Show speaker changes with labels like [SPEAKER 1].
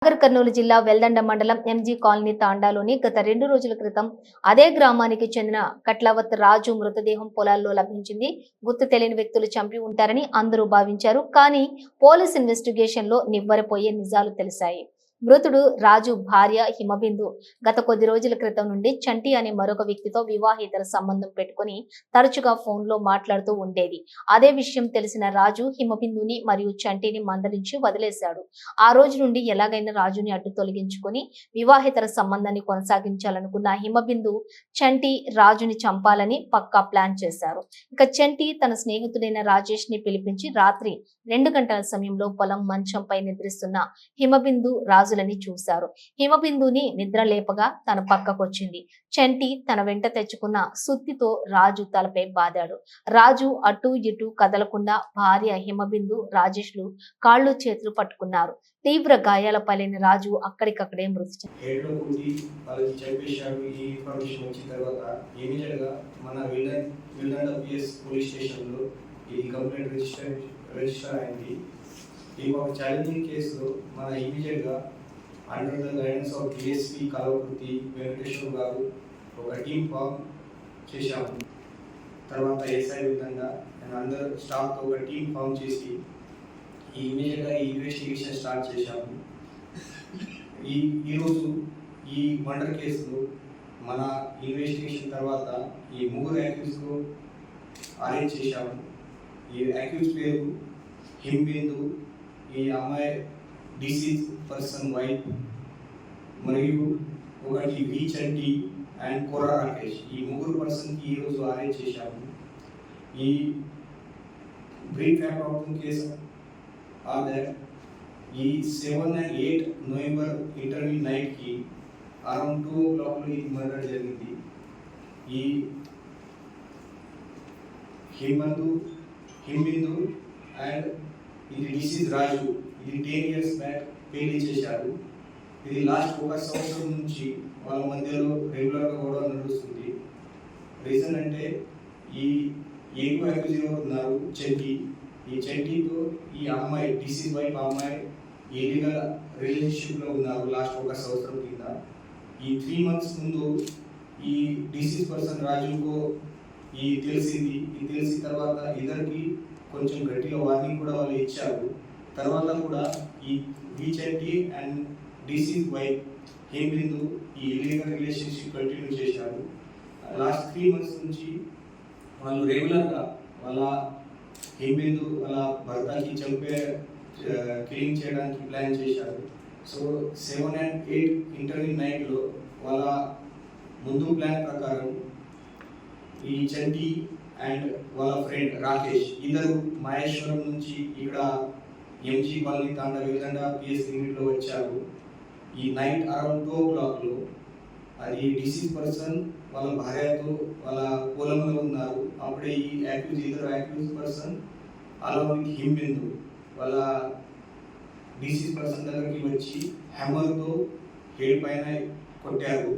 [SPEAKER 1] నాగర్ కర్నూలు జిల్లా వెల్దండ మండలం MG colony తాండాలోని గత 2 రోజుల క్రితం అదే గ్రామానికి చెందిన కట్లవత్ రాజు మృతదేహం పొలాల్లో లభించింది. గుర్తు తెలియని వ్యక్తులు చంపి ఉంటారని అందరూ భావించారు. కానీ పోలీస్ ఇన్వెస్టిగేషన్ లో నివ్వెరపోయే నిజాలు తెలిసాయి. మృతుడు రాజు భార్య హిమబిందు గత కొద్ది రోజుల క్రితం నుండి చంటి అనే మరొక వ్యక్తితో వివాహేతర సంబంధం పెట్టుకుని తరచుగా ఫోన్లో మాట్లాడుతూ ఉండేది. అదే విషయం తెలిసిన రాజు హిమబిందుని మరియు చంటిని మందలించి వదిలేశాడు. ఆ రోజు నుండి ఎలాగైనా రాజుని అడ్డు తొలగించుకొని వివాహేతర సంబంధాన్ని కొనసాగించాలనుకున్న హిమబిందు చంటి రాజుని చంపాలని పక్కా ప్లాన్ చేశారు. ఇక చంటి తన స్నేహితుడైన రాజేష్ ని పిలిపించి రాత్రి 2 గంటల సమయంలో పొలం మంచంపై నిద్రిస్తున్న హిమబిందు రాజులని చూశారు. హిమబిందుని నిద్ర లేపగా తన పక్కకొచ్చింది. చంటి తన వెంట తెచ్చుకున్న సుత్తితో రాజు తలపై బాదాడు. రాజు అటు ఇటు కదలకుండా భార్య హిమబిందు రాజేష్లు కాళ్ళు చేతులు పట్టుకున్నారు. తీవ్ర గాయాల పాలైన రాజు అక్కడికక్కడే మృతి
[SPEAKER 2] ఛాలెంజింగ్ కేసులో మన ఇమీడియట్గా under the guidance of DSP Kalavakruthi Venkateshwar గారు ఒక టీం ఫామ్ చేశాము. తర్వాత ఎస్ఐ విధంగా అందరు స్టాఫ్తో ఒక టీం ఫామ్ చేసి ఇమీడియట్గా ఈ ఇన్వెస్టిగేషన్ స్టార్ట్ చేశాము. ఈరోజు ఈ మర్డర్ కేసులో మన ఇన్వెస్టిగేషన్ తర్వాత ఈ 3 అక్యూజ్కు అరెస్ట్ చేశాము. ఈ అక్యూజ్ పేరు హిమబిందు, ఈ అమ్మాయి డిసీజ్ పర్సన్ వైఫ్, మరియు ఒకటి వి చంటి అండ్ కోరా రాకేష్. ఈ 3 పర్సన్కి ఈరోజు అరెస్ట్ చేశాము. ఈ brief fact of the case are that ఈ 7 and 8 నవంబర్ ఇంటర్వ్యూ నైట్కి అరౌండ్ 2 o'clock ఈ మర్డర్ జరిగింది. ఈ హిమబిందు అండ్ ఇది డిసీజ్ రాజు, ఇది 10 years బ్యాక్ పెళ్లి చేశారు. ఇది లాస్ట్ 1 సంవత్సరం నుంచి వాళ్ళ మధ్యలో రెగ్యులర్గా కూడా నడుస్తుంది. రీజన్ అంటే ఈ ఎక్కువ అక్యూజ్ ఉన్నారు చంటి. ఈ చంటితో ఈ అమ్మాయి డిసీజ్ వైఫ్ అమ్మాయి ఇల్లీగల్ రిలేషన్షిప్లో ఉన్నారు లాస్ట్ 1 సంవత్సరం కింద. ఈ 3 months ముందు ఈ డిసీజ్ పర్సన్ రాజుకు ఈ తెలిసింది. ఈ తెలిసిన తర్వాత ఇద్దరికి కొంచెం గట్టిగా వార్నింగ్ కూడా వాళ్ళు ఇచ్చారు. తర్వాత కూడా ఈ విచంటి అండ్ డిసీజ్ వైఫ్ హిమబిందు ఈ ఇల్లీగల్ రిలేషన్షిప్ కంటిన్యూ చేశారు. లాస్ట్ 3 months నుంచి వాళ్ళు రెగ్యులర్గా వాళ్ళ హిమబిందు వాళ్ళ భర్తకి కిలింగ్ చేయడానికి ప్లాన్ చేశారు. సో 7 and 8 ఇంటర్వ్యూ నైట్లో వాళ్ళ ముందు ప్లాన్ ప్రకారం ఈ చంటి అండ్ వాళ్ళ ఫ్రెండ్ రాకేష్ ఇద్దరు మహేశ్వరం నుంచి ఇక్కడ ఎంజీ కాలనీ తాండా వెల్దండ పిఎస్ లిమిట్లో వచ్చారు. ఈ నైట్ అరౌండ్ 2 o'clock అది డిసీజ్ పర్సన్ వాళ్ళ భార్యతో వాళ్ళ పొలంలో ఉన్నారు. అప్పుడే ఈ ఇద్దరు accused person along with Himabindu వాళ్ళ డిసీజ్ పర్సన్ దగ్గరికి వచ్చి హ్యామర్తో హెడ్ పైన కొట్టారు.